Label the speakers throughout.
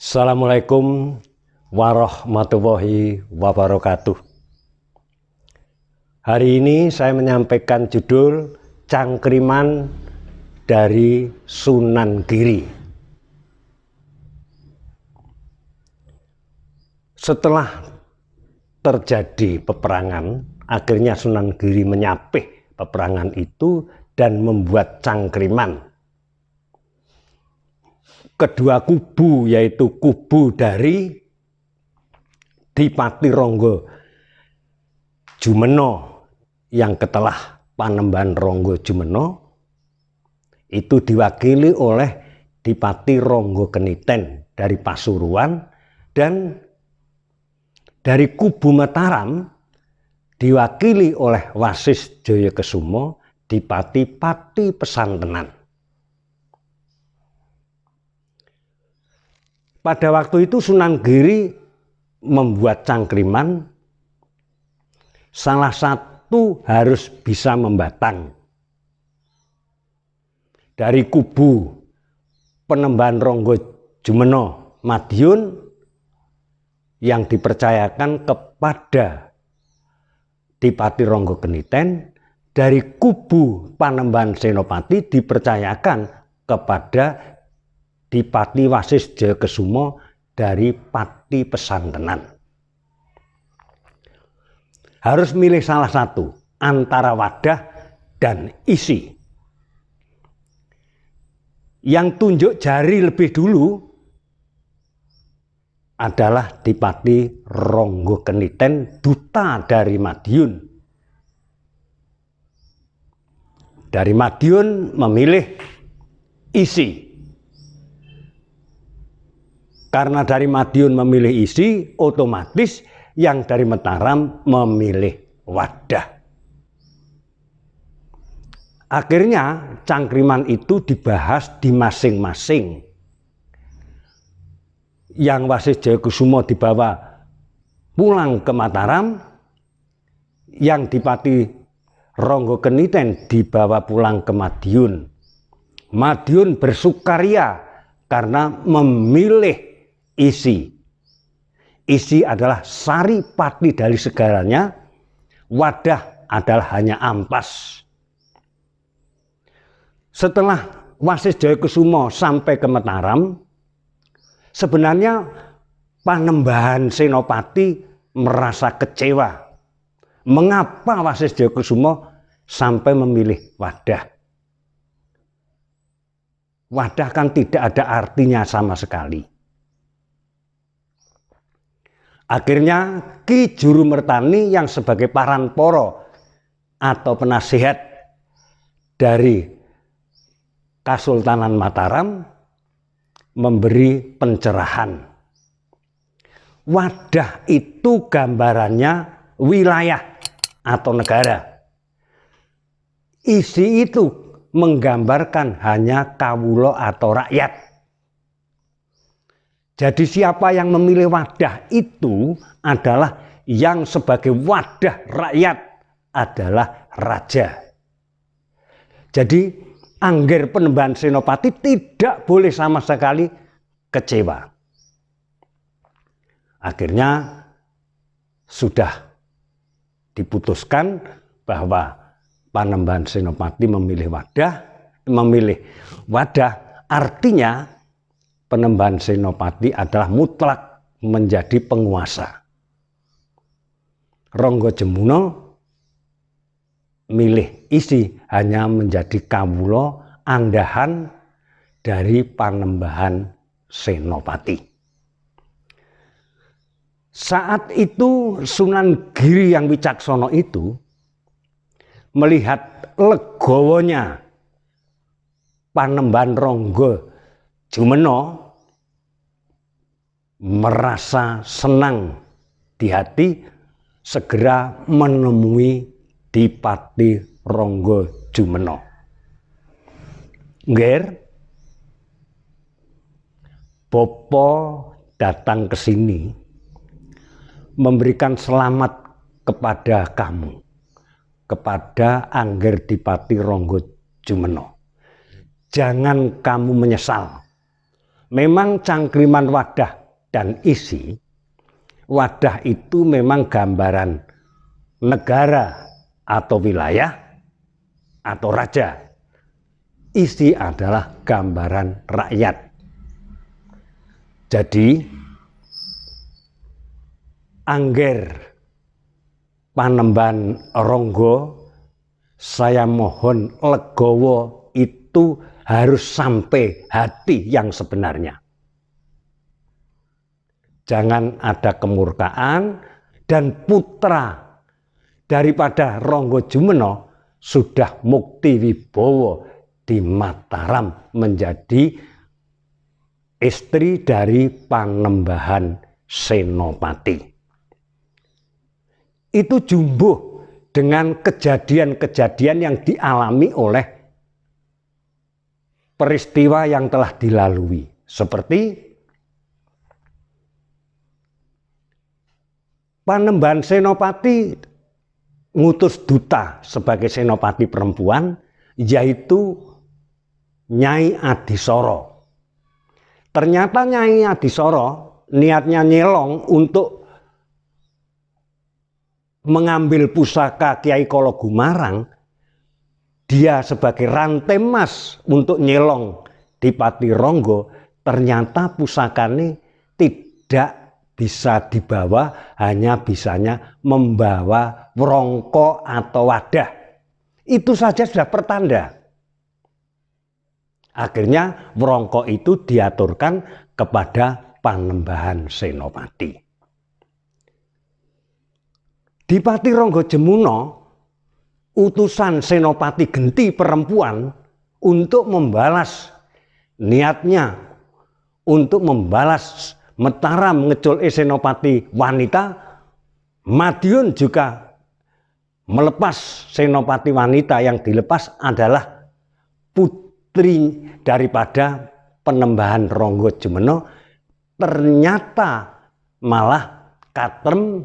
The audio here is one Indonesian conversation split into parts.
Speaker 1: Assalamualaikum warahmatullahi wabarakatuh. Hari ini saya menyampaikan judul Cangkriman dari Sunan Giri. Setelah terjadi peperangan, akhirnya Sunan Giri menyapih peperangan itu dan membuat cangkriman. Kedua kubu, yaitu kubu dari Dipati Ronggo Jumeno yang ketelah Panembahan Ronggo Jumeno itu diwakili oleh Dipati Ronggo Keniten dari Pasuruan, dan dari kubu Mataram diwakili oleh Wasis Joyokesumo Dipati Pati Pesantenan. Pada waktu itu Sunan Giri membuat cangkriman, salah satu harus bisa membatang. Dari kubu Panembahan Ronggo Jumeno Madiun yang dipercayakan kepada Dipati Ronggo Keniten, dari kubu Panembahan Senopati dipercayakan kepada Dipati Wasis Joyokesumo dari Pati Pesantenan. Harus milih salah satu antara wadah dan isi. Yang tunjuk jari lebih dulu adalah Dipati Ronggo Keniten, duta dari Madiun. Dari Madiun memilih isi. Karena dari Madiun memilih isi, otomatis yang dari Mataram memilih wadah. Akhirnya cangkriman itu dibahas di masing-masing. Yang Wasis Joyokesumo dibawa pulang ke Mataram, yang Dipati Ronggo Keniten dibawa pulang ke Madiun. Madiun bersukaria karena memilih isi. Isi adalah sari pati dari segalanya, wadah adalah hanya ampas. Setelah Wasis Joyokesumo sampai ke Mataram, sebenarnya Panembahan Senopati merasa kecewa. Mengapa Wasis Joyokesumo sampai memilih wadah? Wadah kan tidak ada artinya sama sekali. Akhirnya Ki Jurumertani yang sebagai Paranporo atau penasihat dari Kasultanan Mataram memberi pencerahan. Wadah itu gambarannya wilayah atau negara. Isi itu menggambarkan hanya kawulo atau rakyat. Jadi siapa yang memilih wadah itu adalah yang sebagai wadah rakyat adalah raja. Jadi Angger Panembahan Senopati tidak boleh sama sekali kecewa. Akhirnya sudah diputuskan bahwa Panembahan Senopati memilih wadah, artinya Panembahan Senopati adalah mutlak menjadi penguasa. Ronggo Jumeno milih isi, hanya menjadi kawulo andahan dari Panembahan Senopati. Saat itu Sunan Giri yang wicaksono itu melihat legowonya Panembahan Ronggo Jumeno, merasa senang di hati, segera menemui Dipati Ronggo Jumeno. Ngger, Bopo datang ke sini memberikan selamat kepada kamu, kepada Angger Dipati Ronggo Jumeno. Jangan kamu menyesal. memang cangkriman wadah dan isi, wadah itu memang gambaran negara atau wilayah atau raja. Isi adalah gambaran rakyat. Jadi angger Panembahan Ronggo, saya mohon legowo itu harus sampai hati yang sebenarnya. Jangan ada kemurkaan, dan putra daripada Ronggo Jumeno sudah mukti wibowo di Mataram menjadi istri dari Panembahan Senopati. Itu jumbuh dengan kejadian-kejadian yang dialami oleh peristiwa yang telah dilalui. Seperti Panembahan Senopati ngutus duta sebagai senopati perempuan, yaitu Nyai Adisoro. Ternyata Nyai Adisoro niatnya nyelong untuk mengambil pusaka Kiai Kolo Gumarang. Dia sebagai rantai emas untuk nyelong di Pati Ronggo. Ternyata pusakanya tidak bisa dibawa, hanya bisanya membawa wrongko atau wadah. Itu saja sudah pertanda. Akhirnya wrongko itu diaturkan kepada Panembahan Senopati. Di Pati Ronggo Jemuno, utusan Senopati Genti perempuan untuk membalas niatnya, untuk membalas Mataram ngecul senopati wanita. Madiun juga melepas senopati wanita, yang dilepas adalah putri daripada Panembahan Ronggo Jumeno. Ternyata malah katrem,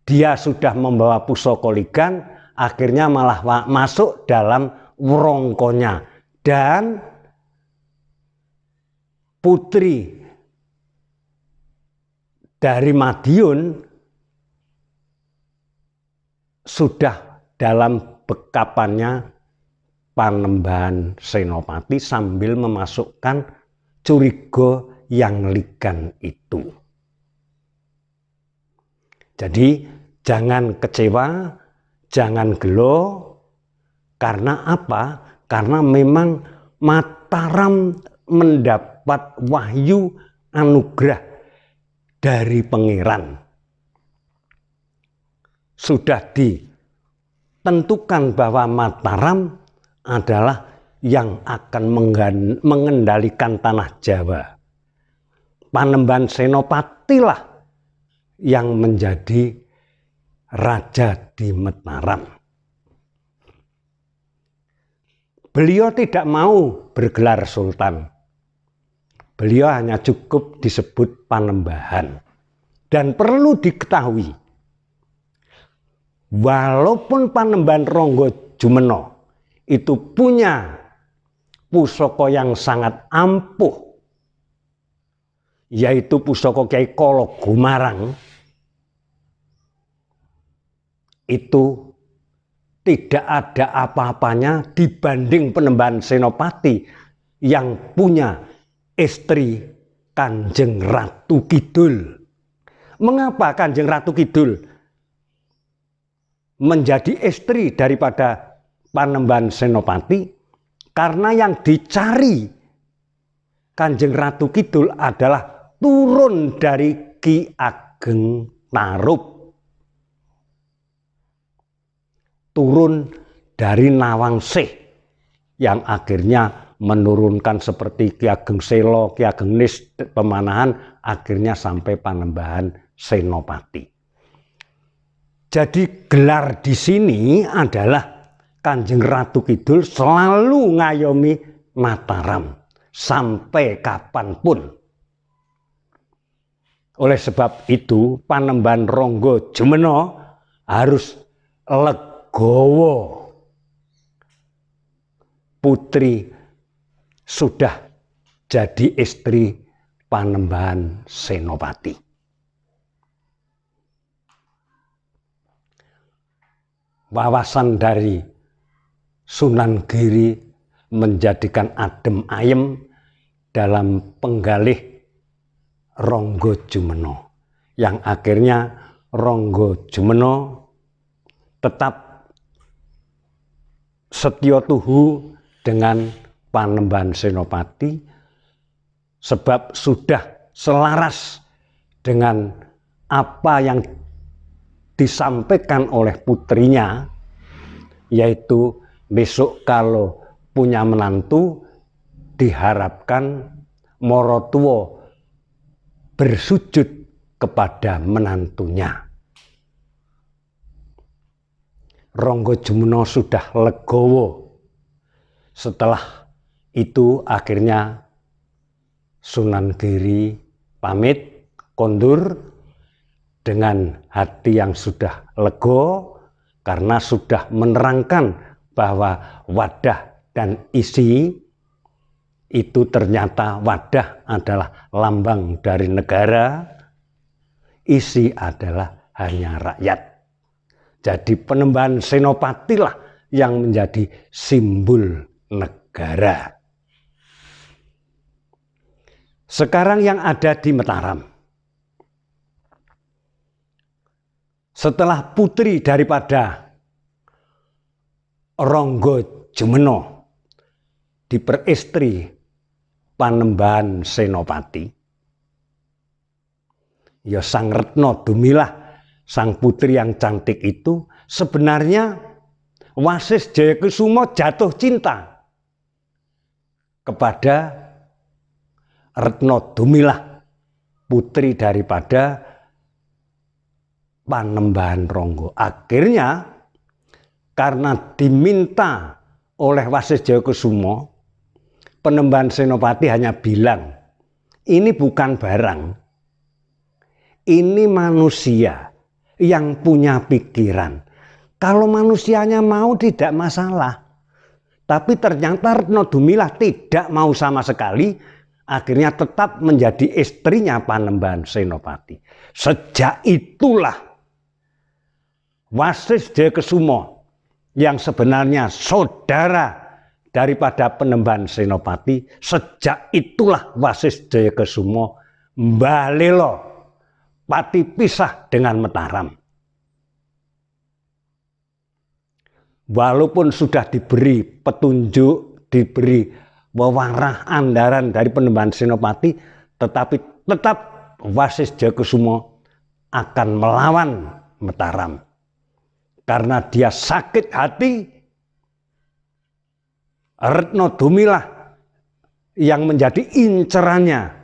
Speaker 1: dia sudah membawa pusaka ligan, akhirnya malah masuk dalam wrongkonya. Dan putri dari Madiun sudah dalam bekapannya Panembahan Senopati sambil memasukkan curigo yang ligan itu. Jadi jangan kecewa, jangan gelo. Karena apa? Karena memang Mataram mendapat wahyu anugerah dari pangeran. Sudah ditentukan bahwa Mataram adalah yang akan mengendalikan tanah Jawa. Panembahan Senopati lah yang menjadi raja di Mataram. Beliau tidak mau bergelar sultan. Beliau hanya cukup disebut Panembahan. Dan perlu diketahui, walaupun Panembahan Ronggo Jumeno itu punya pusaka yang sangat ampuh, yaitu pusaka Kiai Kolo Gumarang, itu tidak ada apa-apanya dibanding Panembahan Senopati yang punya istri Kanjeng Ratu Kidul. Mengapa Kanjeng Ratu Kidul menjadi istri daripada Panembahan Senopati? Karena yang dicari Kanjeng Ratu Kidul adalah turun dari Ki Ageng Tarup, turun dari Nawangsih, yang akhirnya menurunkan seperti Ki Ageng Selo, Ki Ageng Nis Pemanahan, akhirnya sampai Panembahan Senopati. Jadi gelar di sini adalah Kanjeng Ratu Kidul selalu ngayomi Mataram sampai kapanpun. Oleh sebab itu Panembahan Ronggo Jumeno harus legowo. Putri sudah jadi istri Panembahan Senopati. Wawasan dari Sunan Giri menjadikan adem ayem dalam penggalih Ronggo Jumeno, yang akhirnya Ronggo Jumeno tetap setia tuhu dengan Panembahan Senopati sebab sudah selaras dengan apa yang disampaikan oleh putrinya, yaitu besok kalau punya menantu diharapkan morotuwo bersujud kepada menantunya. Ronggo Jumeno sudah legowo. Setelah itu akhirnya Sunan Giri pamit kondur dengan hati yang sudah lego karena sudah menerangkan bahwa wadah dan isi itu ternyata wadah adalah lambang dari negara, isi adalah hanya rakyat. Jadi Panembahan Senopati lah yang menjadi simbol negara. Sekarang yang ada di Mataram, setelah putri daripada Ronggo Jumeno diperistri Panembahan Senopati, ya Sang Retno Dumilah, sang putri yang cantik itu, sebenarnya Wasis Jayakusumo jatuh cinta kepada Retno Dumilah, putri daripada Panembahan Ronggo. Akhirnya karena diminta oleh Wasis Jayakusumo, Panembahan Senopati hanya bilang, ini bukan barang, ini manusia yang punya pikiran. Kalau manusianya mau tidak masalah. Tapi ternyata Retno Dumilah tidak mau sama sekali, akhirnya tetap menjadi istrinya Panembahan Senopati. Sejak itulah Wasis Jayakusumo yang sebenarnya saudara daripada Panembahan Senopati, sejak itulah Wasis Jayakusumo mbalelo pati pisah dengan Mataram. Walaupun sudah diberi petunjuk, diberi wewarah andaran dari Panembahan Senopati, tetapi tetap Wasis Jayakusumo akan melawan Mataram. Karena dia sakit hati Retno Dumilah yang menjadi incerannya.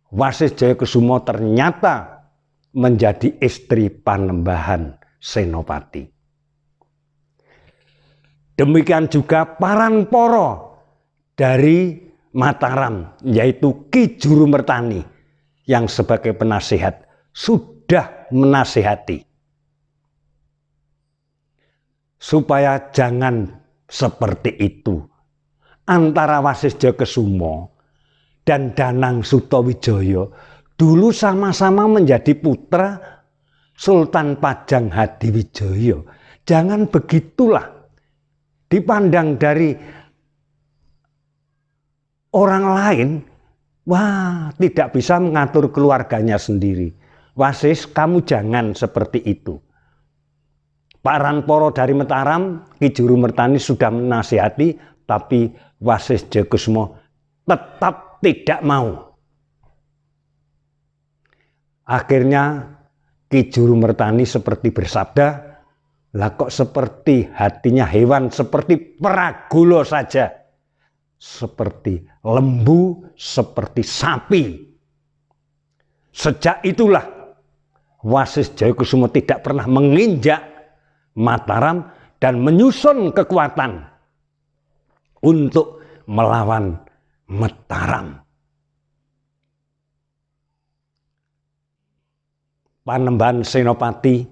Speaker 1: Wasis Jayakusumo ternyata menjadi istri Panembahan Senopati. Demikian juga Paranporo dari Mataram, yaitu Ki Juru Mertani, yang sebagai penasihat sudah menasihati supaya jangan seperti itu antara Wasis Jayakusumo dan Danang Sutawijaya. Dulu sama-sama menjadi putra Sultan Pajang Hadiwijaya. Jangan begitulah dipandang dari orang lain. Wah, tidak bisa mengatur keluarganya sendiri. Wasis, kamu jangan seperti itu. Paranporo dari Mataram, Ki Juru Mertani sudah menasihati, tapi Wasis Jayakusumo tetap tidak mau. Akhirnya Ki Juru Mertani seperti bersabda, lah kok seperti hatinya hewan, seperti Pragulo saja, seperti lembu, seperti sapi. Sejak itulah Wasis Jayakusumo tidak pernah menginjak Mataram dan menyusun kekuatan untuk melawan Mataram. Panembahan Senopati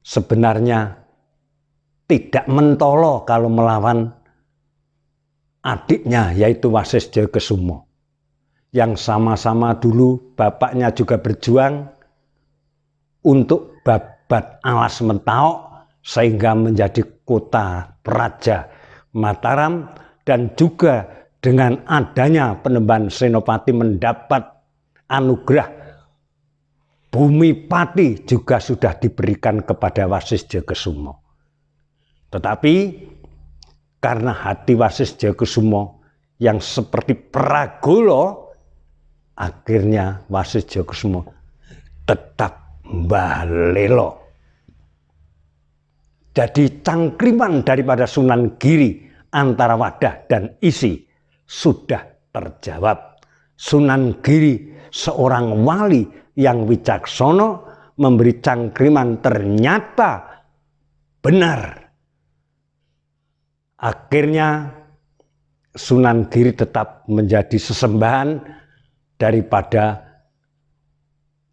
Speaker 1: sebenarnya tidak mentolo kalau melawan adiknya, yaitu Wasis Jayakusumo. yang sama-sama dulu bapaknya juga berjuang untuk babat alas Mentaok sehingga menjadi kota Praja Mataram, dan juga dengan adanya Penemban Senopati mendapat anugerah bumi pati juga sudah diberikan kepada Wasis Jayakusumo. Tetapi karena hati Wasis Jayakusumo yang seperti Pragolo, akhirnya Wasis Jayakusumo tetap Mbalelo. Jadi cangkriman daripada Sunan Giri antara wadah dan isi sudah terjawab. Sunan Giri seorang wali yang wicaksana memberi cangkriman ternyata benar. Akhirnya Sunan Giri tetap menjadi sesembahan daripada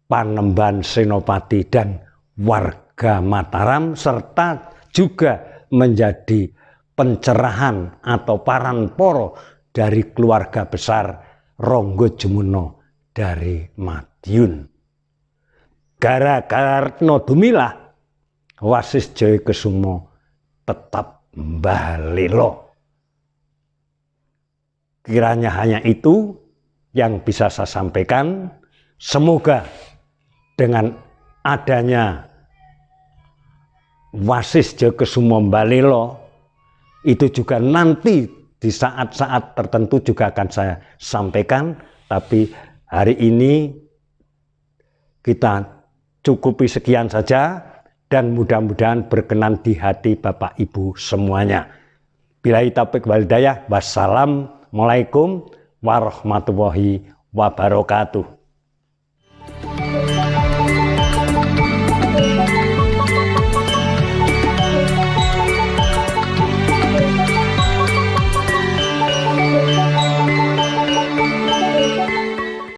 Speaker 1: Panembahan Senopati dan warga Mataram, serta juga menjadi pencerahan atau paranporo dari keluarga besar Ronggojemuno dari Madiun. Gara-gara Retno Dumilah, Wasis Jayakusumo tetap Mbalelo. Kiranya hanya itu yang bisa saya sampaikan. Semoga dengan adanya Wasis Jayakusumo Mbalelo itu juga nanti di saat-saat tertentu juga akan saya sampaikan. Tapi hari ini kita cukupi sekian saja, dan mudah-mudahan berkenan di hati Bapak Ibu semuanya. Billahi taufiq wal hidayah. Wassalamualaikum warahmatullahi wabarakatuh.